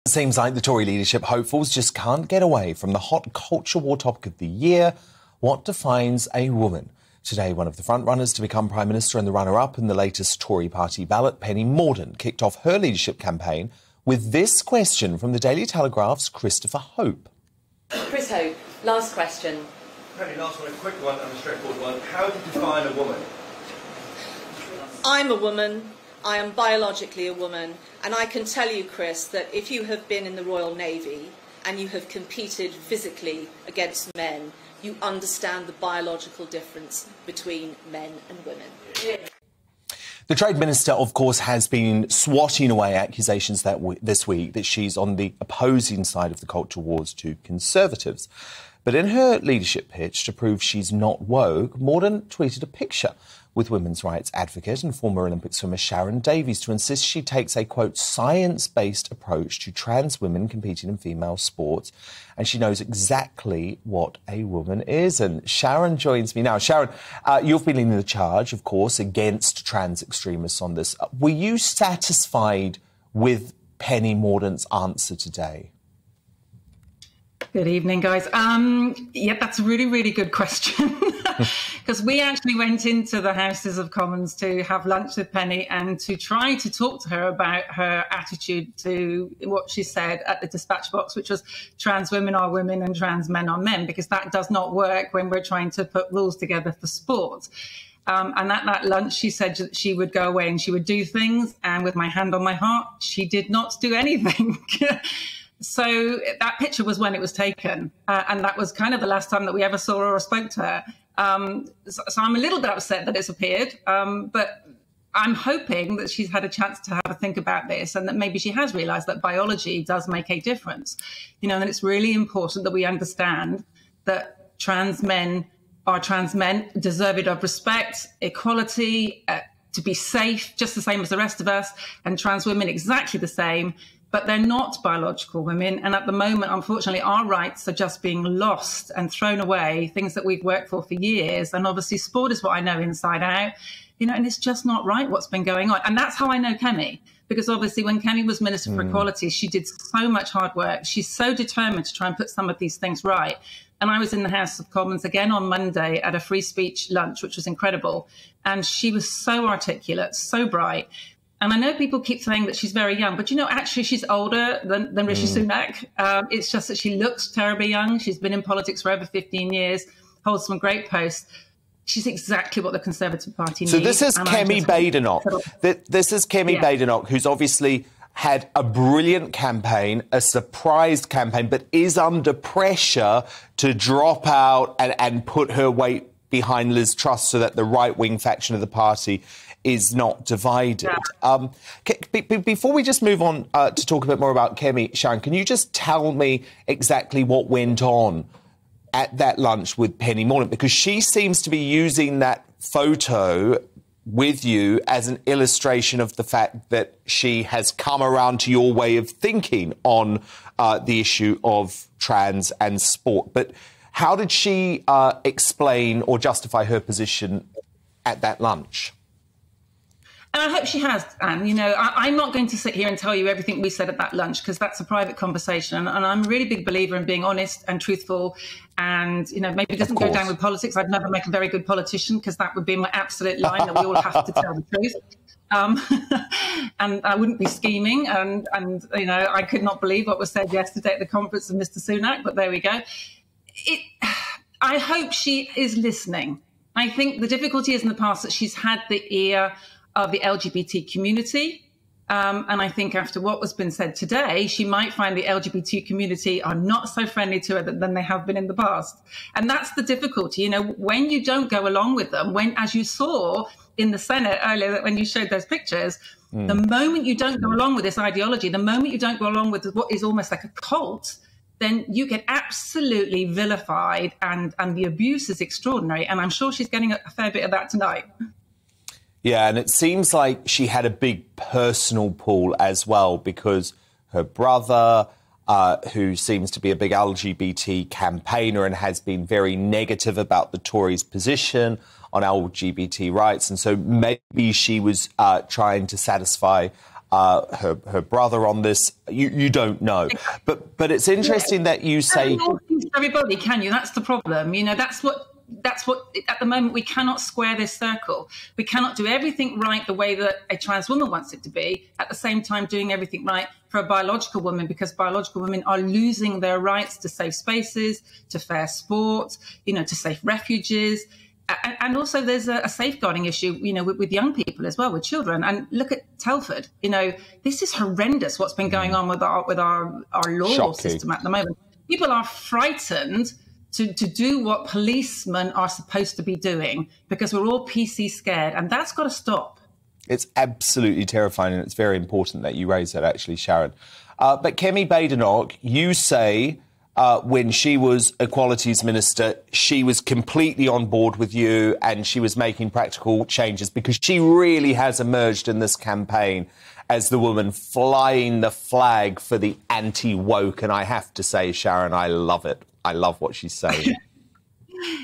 It seems like the Tory leadership hopefuls just can't get away from the hot culture war topic of the year. What defines a woman? Today, one of the frontrunners to become Prime Minister and the runner-up in the latest Tory party ballot, Penny Mordaunt, kicked off her leadership campaign with this question from the Daily Telegraph's Christopher Hope. Chris Hope, last question. Penny, last one, a quick one and a straightforward one. How do you define a woman? I'm a woman. I am biologically a woman, and I can tell you, Chris, that if you have been in the Royal Navy and you have competed physically against men, you understand the biological difference between men and women. The Trade Minister, of course, has been swatting away accusations this week that she's on the opposing side of the culture wars to Conservatives. But in her leadership pitch to prove she's not woke, Mordaunt tweeted a picture with women's rights advocate and former Olympic swimmer Sharron Davies to insist she takes a, quote, science-based approach to trans women competing in female sports. And she knows exactly what a woman is. And Sharron joins me now. Sharron, you've been leading the charge, of course, against trans extremists on this. Were you satisfied with Penny Mordaunt's answer today? Good evening, guys. Yeah, that's a really, really good question. Because we actually went into the Houses of Commons to have lunch with Penny and to try to talk to her about her attitude to what she said at the dispatch box, which was trans women are women and trans men are men, because that does not work when we're trying to put rules together for sport. And at that lunch, she said that she would go away and she would do things. And with my hand on my heart, she did not do anything. So that picture was when it was taken. And that was kind of the last time that we ever saw her or spoke to her. So I'm a little bit upset that it's appeared. But I'm hoping that she's had a chance to have a think about this and that maybe she has realised that biology does make a difference. You know, and it's really important that we understand that trans men are trans men, deserving of respect, equality, to be safe, just the same as the rest of us, and trans women exactly the same. But they're not biological women. And at the moment, unfortunately, our rights are just being lost and thrown away, things that we've worked for years. And obviously, sport is what I know inside out, you know, and it's just not right what's been going on. And that's how I know Kemi, because obviously when Kemi was Minister for Equality, she did so much hard work. She's so determined to try and put some of these things right. And I was in the House of Commons again on Monday at a free speech lunch, which was incredible. And she was so articulate, so bright. And I know people keep saying that she's very young, but, you know, actually she's older than Rishi Sunak. It's just that she looks terribly young. She's been in politics for over 15 years, holds some great posts. She's exactly what the Conservative Party needs. So this is Kemi Badenoch. This is Kemi Badenoch, who's obviously had a brilliant campaign, a surprised campaign, but is under pressure to drop out and put her weight behind Liz Truss so that the right-wing faction of the party is not divided. Yeah. Before we just move on to talk a bit more about Kemi, Sharron, can you just tell me exactly what went on at that lunch with Penny Mordaunt? Because she seems to be using that photo with you as an illustration of the fact that she has come around to your way of thinking on the issue of trans and sport. But how did she explain or justify her position at that lunch? And I hope she has, Anne. You know, I'm not going to sit here and tell you everything we said at that lunch, because that's a private conversation. And I'm a really big believer in being honest and truthful. And, you know, maybe it doesn't go down with politics. I'd never make a very good politician, because that would be my absolute line that we all have to tell the truth. And I wouldn't be scheming. And you know, I could not believe what was said yesterday at the conference of Mr. Sunak. But there we go. I hope she is listening. I think the difficulty is in the past that she's had the ear of the LGBT community. And I think after what was been said today, she might find the LGBT community are not so friendly to her than they have been in the past. And that's the difficulty. You know, when you don't go along with them, when, as you saw in the Senate earlier, when you showed those pictures, the moment you don't go along with this ideology, the moment you don't go along with what is almost like a cult, then you get absolutely vilified, and the abuse is extraordinary. And I'm sure she's getting a fair bit of that tonight. Yeah, and it seems like she had a big personal pull as well, because her brother, who seems to be a big LGBT campaigner and has been very negative about the Tories' position on LGBT rights. And so maybe she was trying to satisfy her brother on this. You don't know. But it's interesting that you say... Everybody, can you? That's the problem. You know, that's what at the moment we cannot square this circle. We cannot do everything right the way that a trans woman wants it to be, at the same time doing everything right for a biological woman, because biological women are losing their rights to safe spaces, to fair sport, you know, to safe refuges. And also there's a safeguarding issue, you know, with young people as well, with children. And look at Telford. You know, this is horrendous what's been going on with our law system at the moment. People are frightened to do what policemen are supposed to be doing because we're all PC scared, and that's got to stop. It's absolutely terrifying, and it's very important that you raise that, actually, Sharron. But Kemi Badenoch, you say when she was Equalities Minister, she was completely on board with you and she was making practical changes because she really has emerged in this campaign as the woman flying the flag for the anti-woke. And I have to say, Sharron, I love it. I love what she's saying.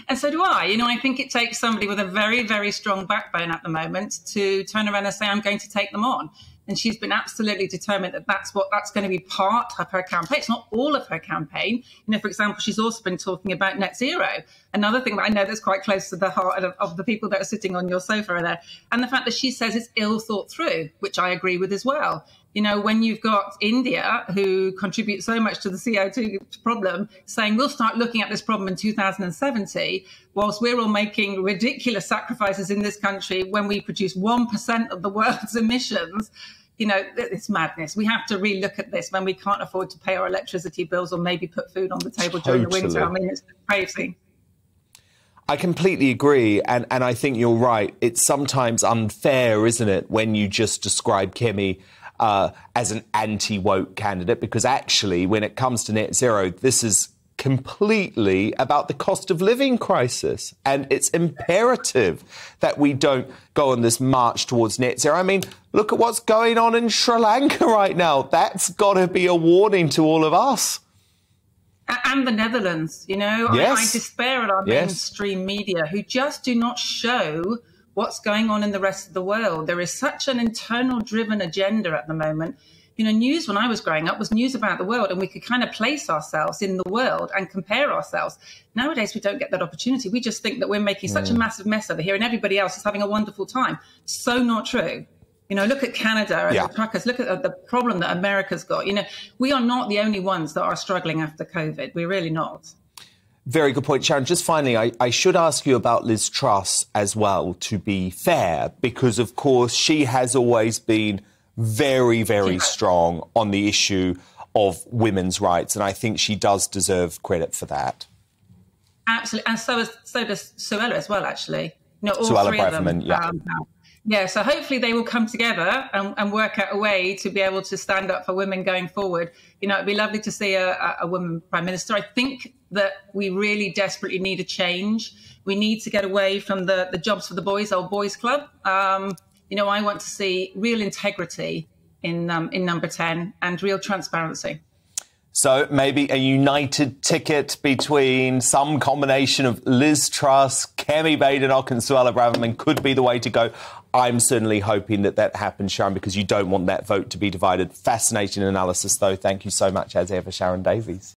And so do I. You know, I think it takes somebody with a very, very strong backbone at the moment to turn around and say, I'm going to take them on. And she's been absolutely determined that that's going to be part of her campaign. It's not all of her campaign. You know, for example, she's also been talking about net zero. Another thing that I know that's quite close to the heart of the people that are sitting on your sofa there. And the fact that she says it's ill thought through, which I agree with as well. You know, when you've got India, who contributes so much to the CO2 problem, saying we'll start looking at this problem in 2070, whilst we're all making ridiculous sacrifices in this country when we produce 1% of the world's emissions, you know, it's madness. We have to relook at this when we can't afford to pay our electricity bills or maybe put food on the table during the winter. I mean, it's crazy. I completely agree, and I think you're right. It's sometimes unfair, isn't it, when you just describe Kemi as an anti-woke candidate, because actually, when it comes to net zero, this is completely about the cost of living crisis. And it's imperative that we don't go on this march towards net zero. I mean, look at what's going on in Sri Lanka right now. That's got to be a warning to all of us. And the Netherlands, you know, yes. I despair at our mainstream media who just do not show what's going on in the rest of the world. There is such an internal driven agenda at the moment. You know, news when I was growing up was news about the world, and we could kind of place ourselves in the world and compare ourselves. Nowadays, we don't get that opportunity. We just think that we're making such a massive mess over here and everybody else is having a wonderful time. So not true. You know, look at Canada and the truckers. Look at the problem that America's got. You know, we are not the only ones that are struggling after COVID. We're really not. Very good point, Sharron. Just finally, I should ask you about Liz Truss as well, to be fair, because, of course, she has always been very, very strong on the issue of women's rights, and I think she does deserve credit for that. Absolutely, and so does Suella as well, actually. You know, all Suella three Braverman, of them. Yeah, so hopefully they will come together and work out a way to be able to stand up for women going forward. You know, it'd be lovely to see a woman Prime Minister. I think that we really desperately need a change. We need to get away from the jobs for the boys, old boys club. You know, I want to see real integrity in number 10 and real transparency. So maybe a united ticket between some combination of Liz Truss, Kemi Badenoch and Suella Braverman could be the way to go. I'm certainly hoping that happens, Sharron, because you don't want that vote to be divided. Fascinating analysis, though. Thank you so much, as ever, Sharron Davies.